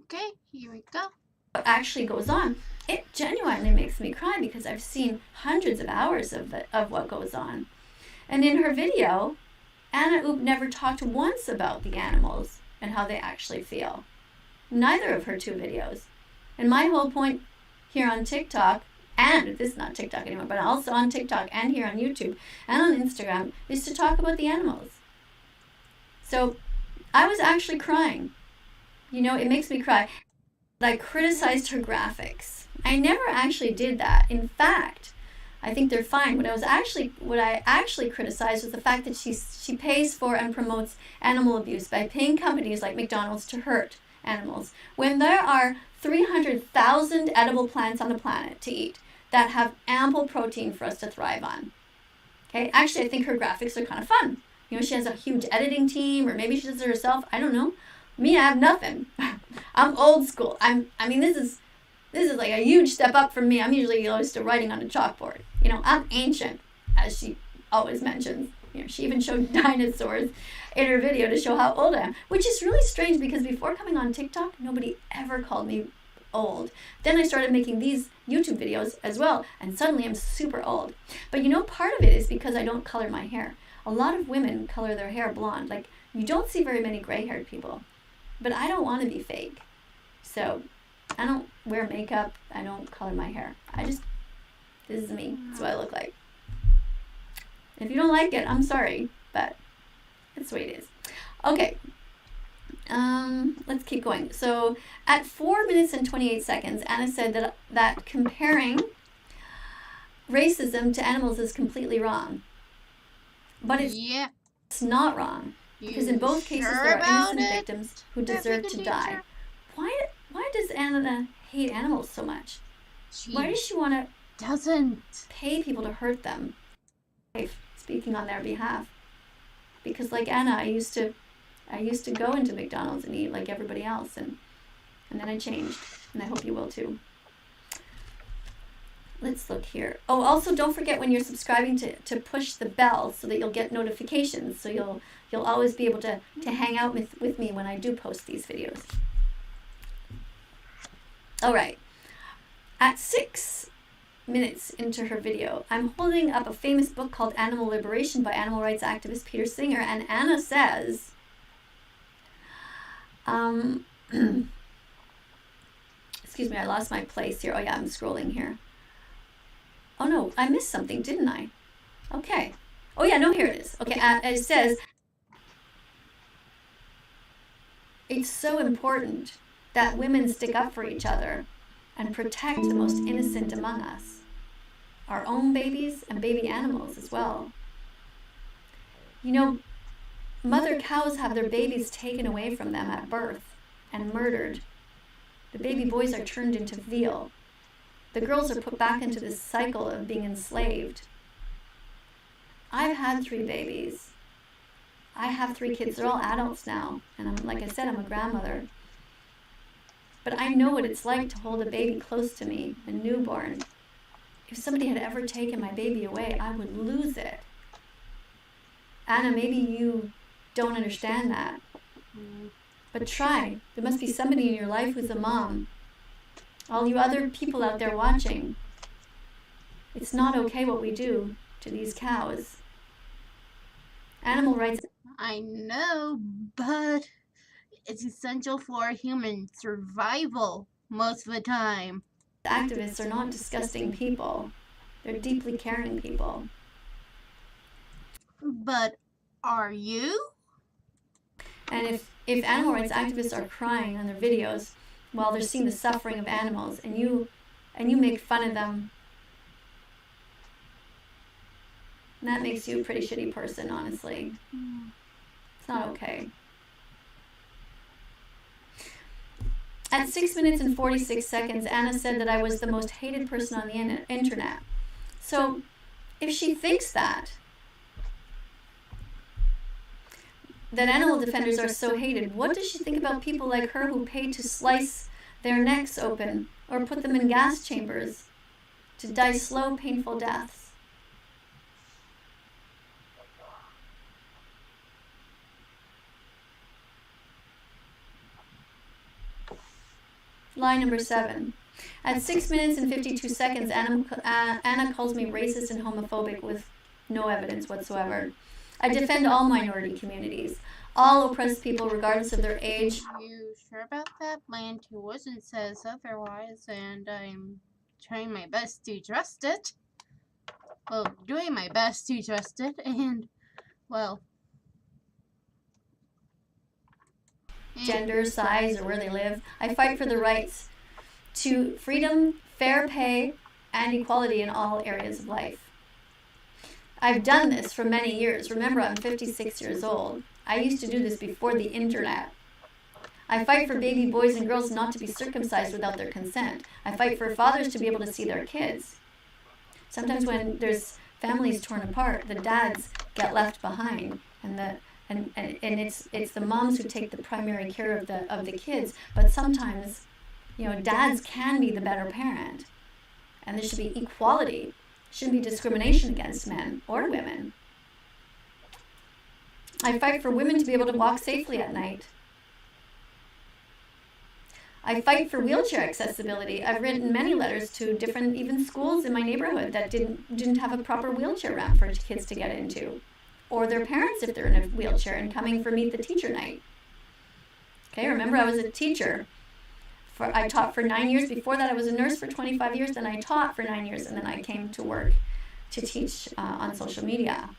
Okay, here we go. What actually goes on, it genuinely makes me cry because I've seen hundreds of hours of what goes on. And in her video, Anna Oop never talked once about the animals and how they actually feel. Neither of her two videos. And my whole point here on TikTok, and this is not TikTok anymore, but also on TikTok and here on YouTube and on Instagram, is to talk about the animals. So I was actually crying. You know, it makes me cry. I criticized her graphics. I never actually did that. In fact, I think they're fine. What I actually criticized was the fact that she pays for and promotes animal abuse by paying companies like McDonald's to hurt animals when there are 300,000 edible plants on the planet to eat that have ample protein for us to thrive on. Okay, actually, I think her graphics are kind of fun. You know, she has a huge editing team, or maybe she does it herself. I don't know. Me, I have nothing. I'm old school. This is like a huge step up from me. I'm usually used to writing on a chalkboard. You know, I'm ancient, as she always mentions. You know, she even showed dinosaurs in her video to show how old I am, which is really strange because before coming on TikTok, nobody ever called me old. Then I started making these YouTube videos as well, and suddenly I'm super old. But you know, part of it is because I don't color my hair. A lot of women color their hair blonde. Like, you don't see very many gray-haired people. But I don't want to be fake. So I don't wear makeup. I don't color my hair. This is me. That's what I look like. If you don't like it, I'm sorry, but that's the way it is. Okay. Let's keep going. So at 4 minutes and 28 seconds, Anna said that comparing racism to animals is completely wrong. But it's not wrong. Because in both cases there are innocent victims who deserve to die. Why does Anna hate animals so much? Why does she want to pay people to hurt them? Speaking on their behalf. Because like Anna, I used to go into McDonald's and eat like everybody else, and then I changed, and I hope you will too. Let's look here. Oh, also don't forget when you're subscribing to push the bell so that you'll get notifications, so you'll always be able to hang out with me when I do post these videos. All right. At 6 minutes into her video, I'm holding up a famous book called Animal Liberation by animal rights activist Peter Singer, and Anna says, excuse me, I lost my place here. Oh yeah, I'm scrolling here. Oh no, I missed something, didn't I? Okay. Oh yeah, no, here it is. Okay, it says, it's so important that women stick up for each other and protect the most innocent among us, our own babies and baby animals as well. You know, mother cows have their babies taken away from them at birth and murdered. The baby boys are turned into veal. The girls are put back into this cycle of being enslaved. I've had 3 babies. I have 3 kids. They're all adults now. And like I said, I'm a grandmother. But I know what it's like to hold a baby close to me, a newborn. If somebody had ever taken my baby away, I would lose it. Anna, maybe you don't understand that. But try. There must be somebody in your life who's a mom. All you other people out there watching, it's not okay what we do to these cows. Animal rights. I know, but it's essential for human survival most of the time. Activists are not disgusting people. They're deeply caring people. But are you? And if animal rights activists are crying on their videos while they're seeing the suffering of animals, and you make fun of them, that makes you a pretty shitty person, honestly. It's not okay. At 6 minutes and 46 seconds, Anna said that I was the most hated person on the internet. So, if she thinks that animal defenders are so hated, what does she think about people like her who pay to slice their necks open or put them in gas chambers to die slow, painful deaths? Lie number 7. At 6 minutes and 52 seconds, Anna calls me racist and homophobic with no evidence whatsoever. I defend all minority communities, all oppressed people regardless of their age. Are you sure about that? My intuition says otherwise, and I'm trying my best to trust it. Well, doing my best to trust it, and, well... Gender, size, or where they live. I fight for the rights to freedom, fair pay, and equality in all areas of life. I've done this for many years. Remember, I'm 56 years old. I used to do this before the internet. I fight for baby boys and girls not to be circumcised without their consent. I fight for fathers to be able to see their kids. Sometimes when there's families torn apart, the dads get left behind, and it's the moms who take the primary care of the kids. But sometimes, dads can be the better parent, and there should be equality. Shouldn't be discrimination against men or women. I fight for women to be able to walk safely at night. I fight for wheelchair accessibility. I've written many letters to different, even schools in my neighborhood that didn't have a proper wheelchair ramp for kids to get into, or their parents if they're in a wheelchair and coming for Meet the Teacher night. Okay, remember I was a teacher. I taught for 9 years. Before that, I was a nurse for 25 years. Then I taught for 9 years, and then I came to work to teach on social media.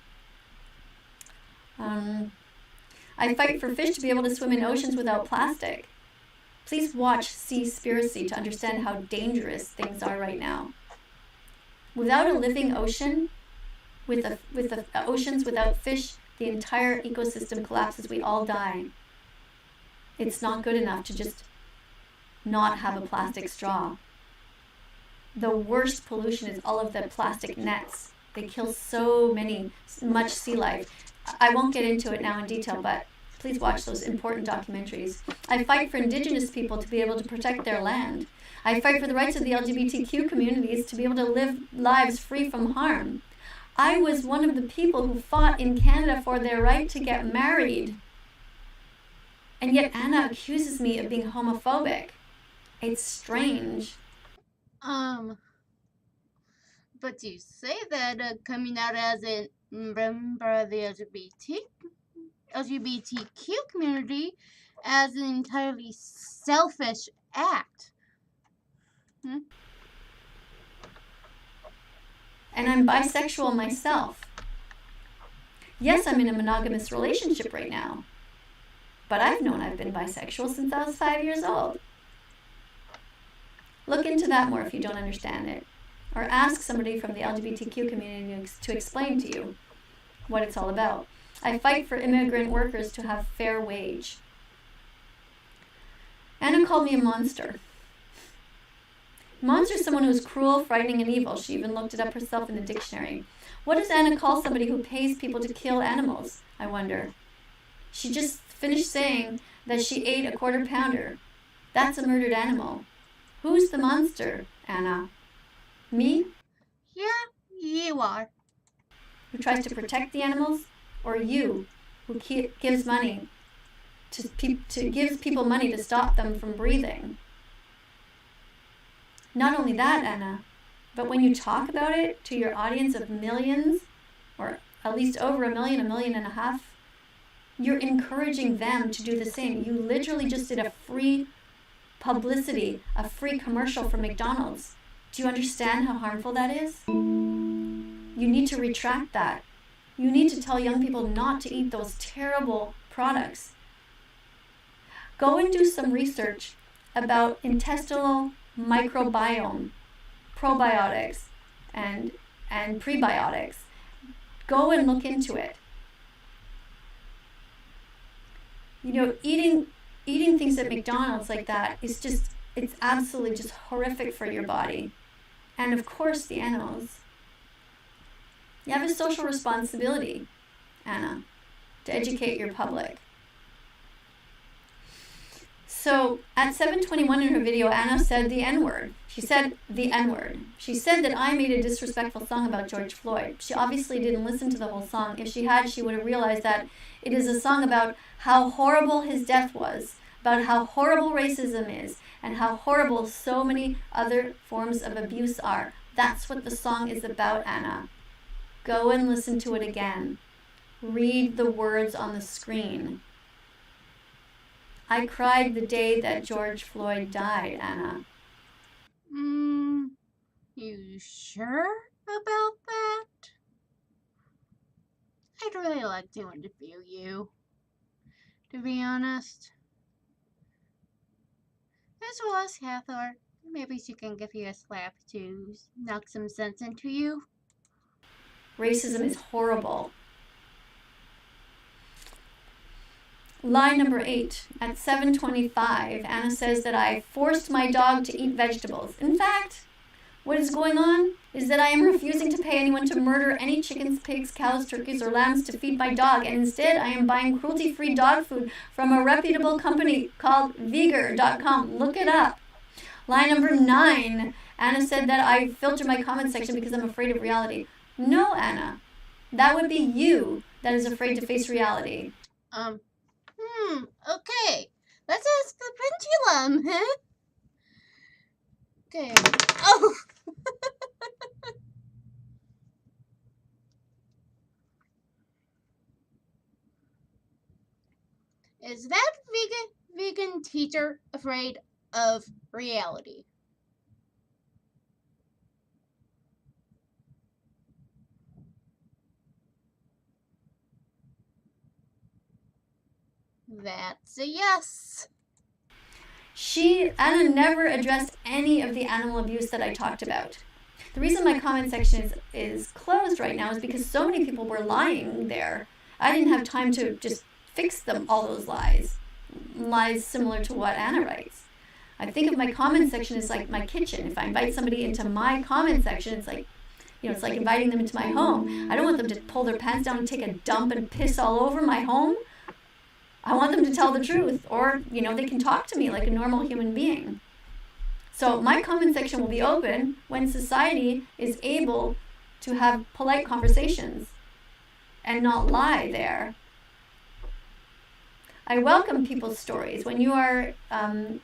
I fight for fish to be able to swim in oceans without plastic. Please watch Seaspiracy to understand how dangerous things are right now. Without a living ocean, with the oceans without fish, the entire ecosystem collapses. We all die. It's not good enough to just not have a plastic straw. The worst pollution is all of the plastic nets. They kill much sea life. I won't get into it now in detail, but please watch those important documentaries. I fight for Indigenous people to be able to protect their land. I fight for the rights of the LGBTQ communities to be able to live lives free from harm. I was one of the people who fought in Canada for their right to get married. And yet Anna accuses me of being homophobic. It's strange. But you say that coming out as a member of the LGBTQ community as an entirely selfish act. And I'm bisexual myself. Yes, I'm in a monogamous relationship right now. But I've known I've been bisexual since I was 5 years old. Look into that more if you don't understand it. Or ask somebody from the LGBTQ community to explain to you what it's all about. I fight for immigrant workers to have fair wage. Anna called me a monster. Monster is someone who is cruel, frightening, and evil. She even looked it up herself in the dictionary. What does Anna call somebody who pays people to kill animals, I wonder? She just finished saying that she ate a quarter pounder. That's a murdered animal. Who's the monster, Anna? Me? Yeah, you are. Who tries to protect the animals? Or you, who gives money gives people money to stop them from breathing? Not only that, Anna, but when you talk about it to your audience of millions, or at least over 1 million, 1.5 million, you're encouraging them to do the same. You literally just did a free publicity, a free commercial for McDonald's. Do you understand how harmful that is? You need to retract that. You need to tell young people not to eat those terrible products. Go and do some research about intestinal microbiome, probiotics, and prebiotics. Go and look into it. Eating things at McDonald's like that is just, it's absolutely just horrific for your body. And of course the animals. You have a social responsibility, Anna, to educate your public. So at 7:21 in her video, Anna said the N-word. She said the N-word. She said that I made a disrespectful song about George Floyd. She obviously didn't listen to the whole song. If she had, she would have realized that it is a song about how horrible his death was, about how horrible racism is, and how horrible so many other forms of abuse are. That's what the song is about, Anna. Go and listen to it again. Read the words on the screen. I cried the day that George Floyd died, Anna. You sure about that? I'd really like to interview you, to be honest. As well as Hathor. Maybe she can give you a slap to knock some sense into you. Racism is horrible. Lie number 8. At 7:25, Anna says that I forced my dog to eat vegetables. In fact, what is going on is that I am refusing to pay anyone to murder any chickens, pigs, cows, turkeys, or lambs to feed my dog, and instead I am buying cruelty-free dog food from a reputable company called Veger.com. Look it up. Lie number 9. Anna said that I filter my comment section because I'm afraid of reality. No, Anna. That would be you that is afraid to face reality. Okay. Let's ask the pendulum, huh? Okay. Oh! Is that vegan teacher afraid of reality? That's a yes. Anna never addressed any of the animal abuse that I talked about. The reason my comment section is closed right now is because so many people were lying there. I didn't have time to just fix all those lies similar to what Anna writes. I think of my comment section as like my kitchen. If I invite somebody into my comment section, it's like, it's like inviting them into my home. I don't want them to pull their pants down and take a dump and piss all over my home. I want them to tell the truth, or, they can talk to me like a normal human being. So my comment section will be open when society is able to have polite conversations and not lie there. I welcome people's stories. When you are in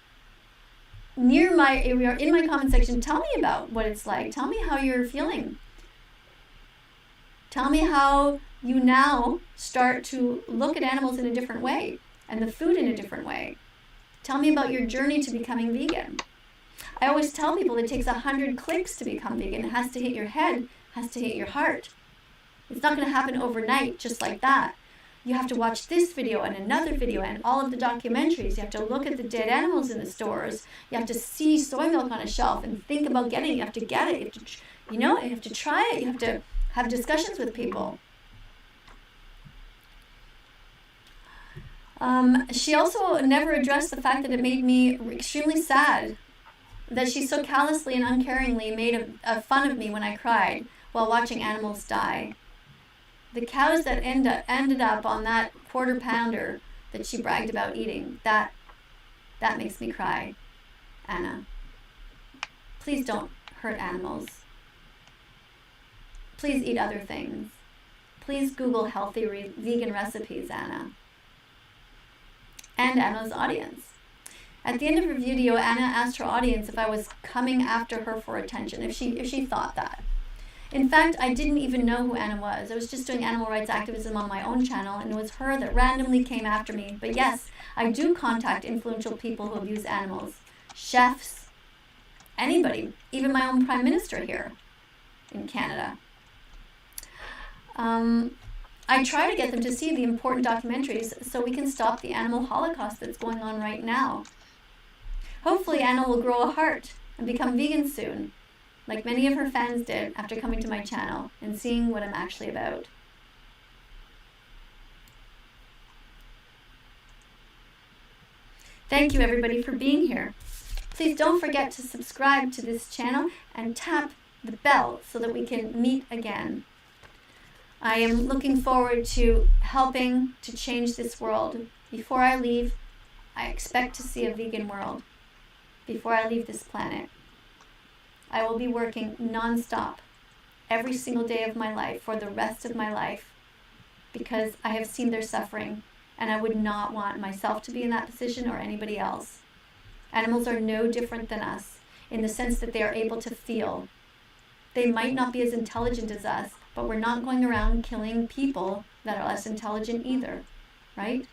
my comment section, tell me about what it's like. Tell me how you're feeling. Tell me how you now start to look at animals in a different way and the food in a different way. Tell me about your journey to becoming vegan. I always tell people it takes 100 clicks to become vegan. It has to hit your head, has to hit your heart. It's not going to happen overnight just like that. You have to watch this video and another video and all of the documentaries. You have to look at the dead animals in the stores. You have to see soy milk on a shelf and think about getting it. You have to get it. You have to try it. You have to have discussions with people. She also never addressed the fact that it made me extremely sad that she so callously and uncaringly made a fun of me when I cried while watching animals die. The cows that ended up on that quarter pounder that she bragged about eating, that makes me cry. Anna, please don't hurt animals. Please eat other things. Please Google healthy vegan recipes, Anna. And Anna's audience. At the end of her video, Anna asked her audience if I was coming after her for attention, if she thought that. In fact, I didn't even know who Anna was. I was just doing animal rights activism on my own channel, and it was her that randomly came after me. But yes, I do contact influential people who abuse animals. Chefs, anybody, even my own Prime Minister here in Canada. I try to get them to see the important documentaries so we can stop the animal holocaust that's going on right now. Hopefully Anna will grow a heart and become vegan soon, like many of her fans did after coming to my channel and seeing what I'm actually about. Thank you everybody for being here. Please don't forget to subscribe to this channel and tap the bell so that we can meet again. I am looking forward to helping to change this world. Before I leave, I expect to see a vegan world. Before I leave this planet, I will be working non-stop every single day of my life for the rest of my life because I have seen their suffering and I would not want myself to be in that position or anybody else. Animals are no different than us in the sense that they are able to feel. They might not be as intelligent as us, but we're not going around killing people that are less intelligent either, right?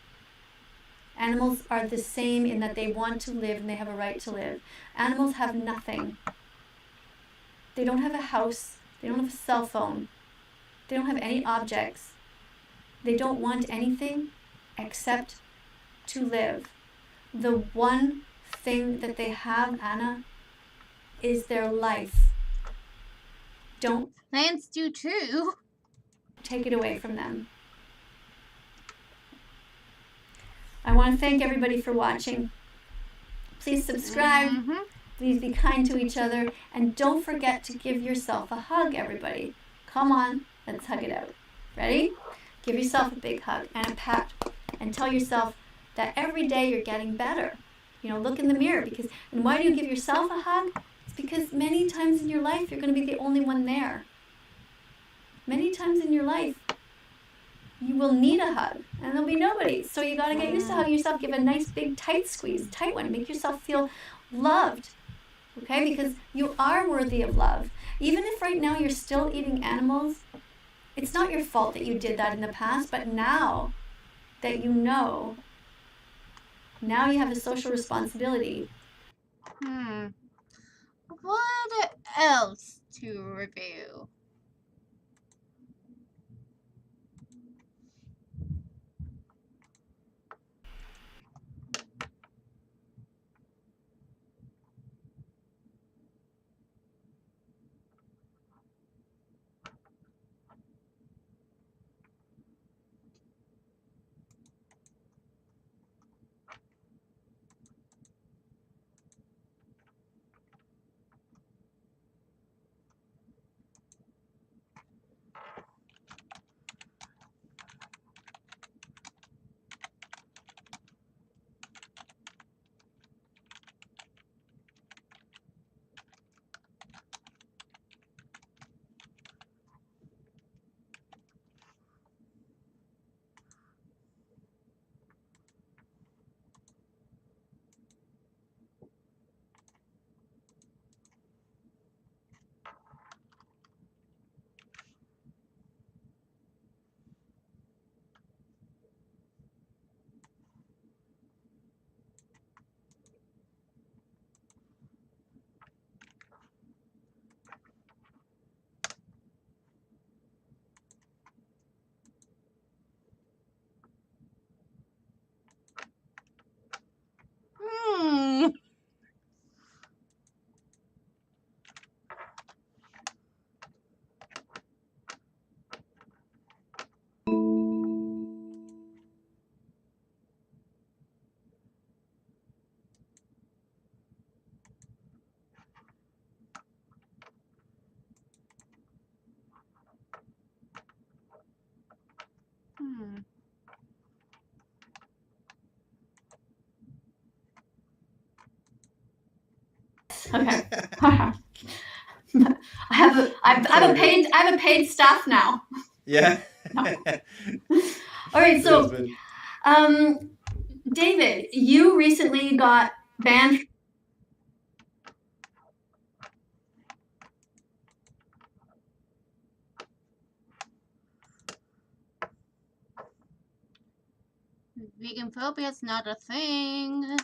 Animals are the same in that they want to live and they have a right to live. Animals have nothing. They don't have a house. They don't have a cell phone. They don't have any objects. They don't want anything except to live. The one thing that they have, Anna, is their life. Don't Plants do too. take it away from them. I want to thank everybody for watching. Please subscribe. Please be kind to each other. And don't forget to give yourself a hug, everybody. Come on, let's hug it out. Ready? Give yourself a big hug and a pat. And tell yourself that every day you're getting better. You know, look in the mirror. And why do you give yourself a hug? It's because many times in your life, you're going to be the only one there. Many times in your life, you will need a hug, and there'll be nobody. So you got to get used to hugging yourself. Give a nice, big, tight squeeze, tight one. Make yourself feel loved, okay? Because you are worthy of love. Even if right now you're still eating animals, it's not your fault that you did that in the past, but now that you know, now you have a social responsibility. What else to review? Okay. I have a paid staff now. Yeah. No. All right, so David, you recently got banned. Vegan phobia is not a thing.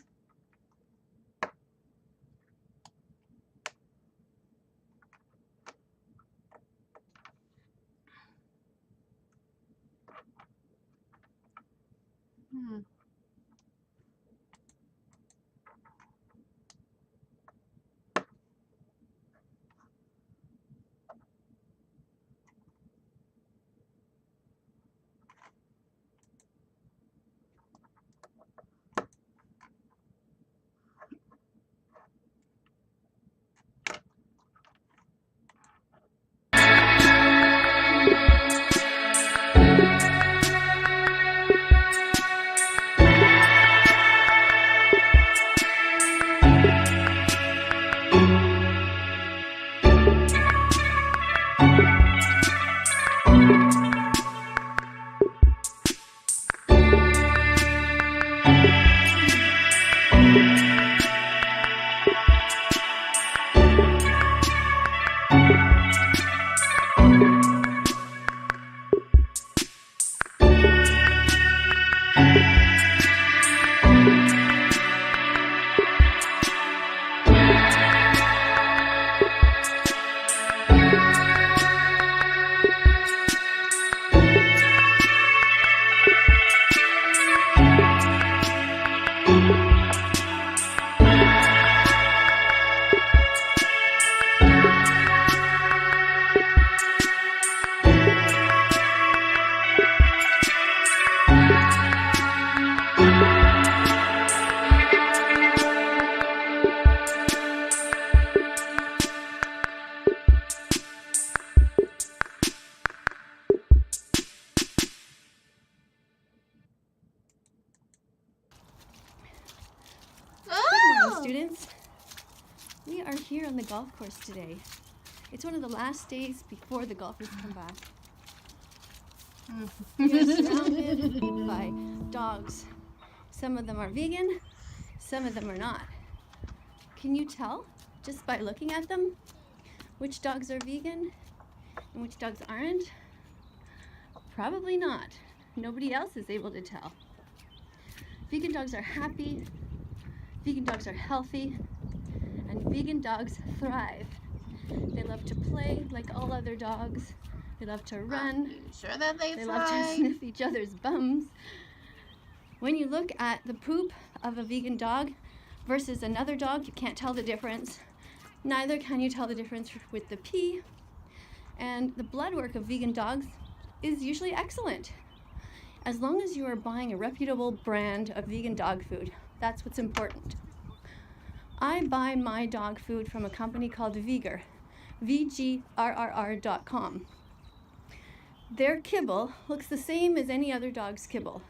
here on the golf course today. It's one of the last days before the golfers come back. You're surrounded by dogs. Some of them are vegan, some of them are not. Can you tell, just by looking at them, which dogs are vegan and which dogs aren't? Probably not. Nobody else is able to tell. Vegan dogs are happy, vegan dogs are healthy, and vegan dogs thrive. They love to play like all other dogs. They love to run. Are you sure that they love to thrive? sniff each other's bums. When you look at the poop of a vegan dog versus another dog, you can't tell the difference. Neither can you tell the difference with the pee. And the blood work of vegan dogs is usually excellent. As long as you are buying a reputable brand of vegan dog food, that's what's important. I buy my dog food from a company called Vigrr, VGRRR.com. Their kibble looks the same as any other dog's kibble.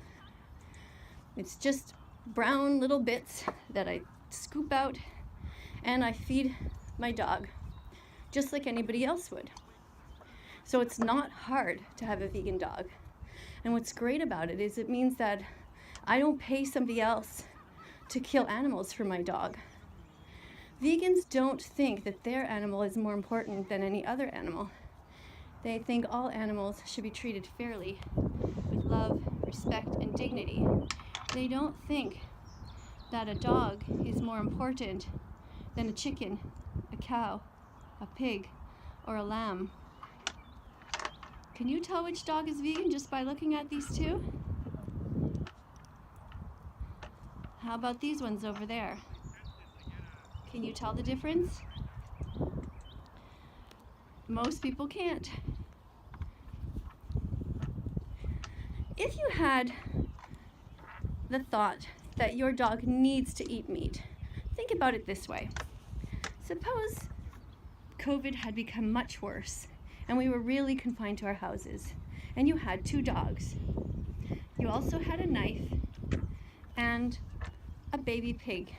It's just brown little bits that I scoop out and I feed my dog, just like anybody else would. So it's not hard to have a vegan dog. And what's great about it is it means that I don't pay somebody else to kill animals for my dog. Vegans don't think that their animal is more important than any other animal. They think all animals should be treated fairly, with love, respect, and dignity. They don't think that a dog is more important than a chicken, a cow, a pig, or a lamb. Can you tell which dog is vegan just by looking at these two? How about these ones over there? Can you tell the difference? Most people can't. If you had the thought that your dog needs to eat meat, think about it this way. Suppose COVID had become much worse and we were really confined to our houses and you had two dogs. You also had a knife and a baby pig.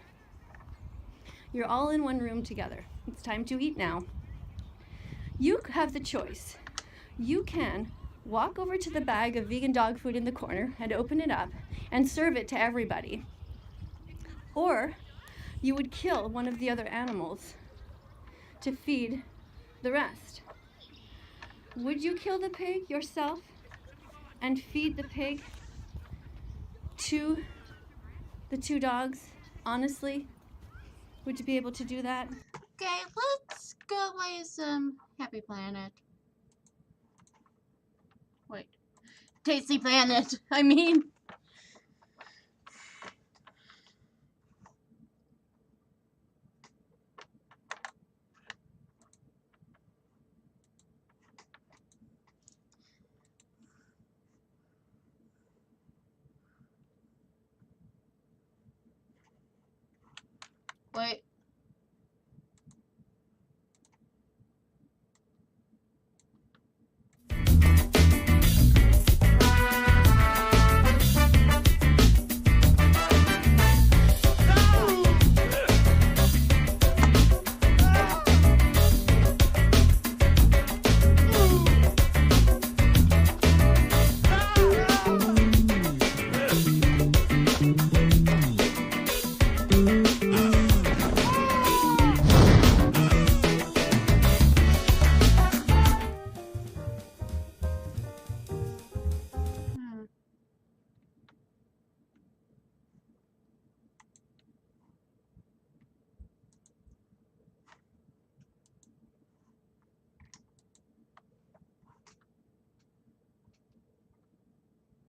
You're all in one room together. It's time to eat now. You have the choice. You can walk over to the bag of vegan dog food in the corner and open it up and serve it to everybody. Or you would kill one of the other animals to feed the rest. Would you kill the pig yourself and feed the pig to the two dogs? Honestly, would you be able to do that? Okay, let's go play some Happy Planet. Wait. Tasty Planet, I mean. Wait.